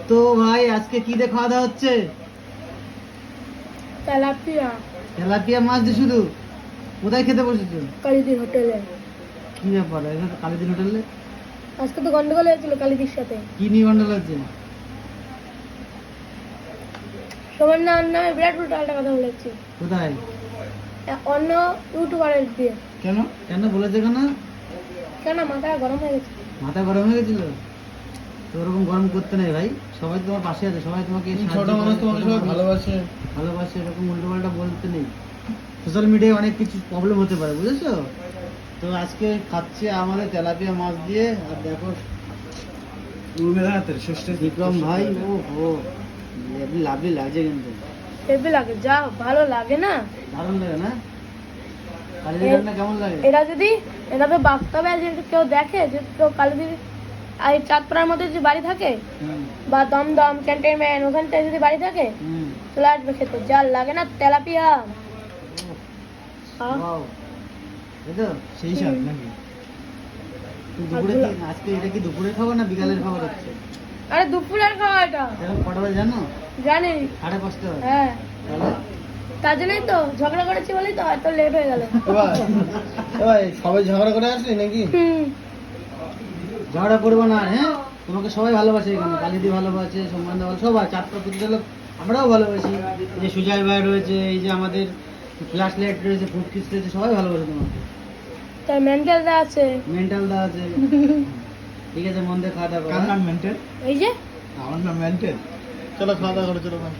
তো ভাই আজকে কি দিয়ে খাওয়া দাওয়া হচ্ছে? তেলাপিয়া। তেলাপিয়া মাছ দিয়ে শুধু? কোথায় খেতে বসেছো? কালিদির হোটেলে। কি ব্যাপার এখানে কালীদিন হোটেলে? আজকে তো গন্ডগোল হয়েছিল কালিদির সাথে। কি নিয়ে গন্ডগোল হচ্ছে? সবার নামে বিরাট উল্টা কথা বলেছি। কোথায়? অন্য ইউটিউবারের দিয়ে। কেন কেন বলেছে কেন? কেন মাথা গরম হয়ে গেছে। মাথা গরম হয়ে গেছিল? তো ওরকম গরম করতে নেই ভাই, সবাই তোমার পাশে আছে, সবাই তোমাকে ছোট মানুষ তোমাকে সবাই ভালোবাসে। ভালোবাসে, এরকম উল্টো পাল্টা বলতে নেই। সোশ্যাল মিডিয়ায় অনেক কিছু প্রবলেম হতে পারে, বুঝেছো? তো আজকে খাচ্ছে আমাদের তেলাপিয়া মাছ দিয়ে। আর দেখো বিক্রম ভাই, ও হো লাভলি লাগছে কিন্তু। হেভি লাগে, যা ভালো লাগে না। দারুণ লাগে না? কালিজির রান্না কেমন লাগে? এটা তো বাস্তবে যদি কেউ দেখে, যে কেউ কালিদির এই চাঁদপাড়ার মধ্যে যদি বাড়ি থাকে হুম, বা দমদম ক্যান্টনমেন্ট ওখানটায় যদি বাড়ি থাকে হুম। চলে আসবে খেতে, যা লাগে না তেলাপিয়া। Wow, এই তো সেই স্বাদ নাকি? তো দুপুরে কি আজকে এটা কি দুপুরের খাবার না বিকালের খাবার হচ্ছে? আরে দুপুরের খাওয়া এটা এখন কটা বাজে জানো? জানি। 5:30 বাজে। হ্যাঁ, তাহলে তার জন্যই তো ঝগড়া করেছি বলেই তো এত লেট হয়ে গেল। ভাই সবাই ঝগড়া করে আসলি নাকি? ঝগড়া করবো না, হ্যাঁ? তোমাকে সবাই ভালোবাসে এখানে, কালিদি ভালোবাসে, সম্মান ভালো, সবাই চারটা প্রতিটা লোক আমরাও ভালোবাসি। এই যে সুজয় ভাই রয়েছে, এই যে আমাদের ফ্ল্যাশ লাইট রয়েছে, ফুড কিস রয়েছে, সবাই ভালোবাসে তোমাকে। তার মেন্টালটা আছে। মেন্টাল দা আছে। ঠিক আছে, মন দিয়ে খাওয়া দাওয়া করো, কার হ্যাঁ? নাম মেন্টেল? এই যে আমার নাম মেন্টেল। চলো খাওয়া দাওয়া করো, চলো ভাই।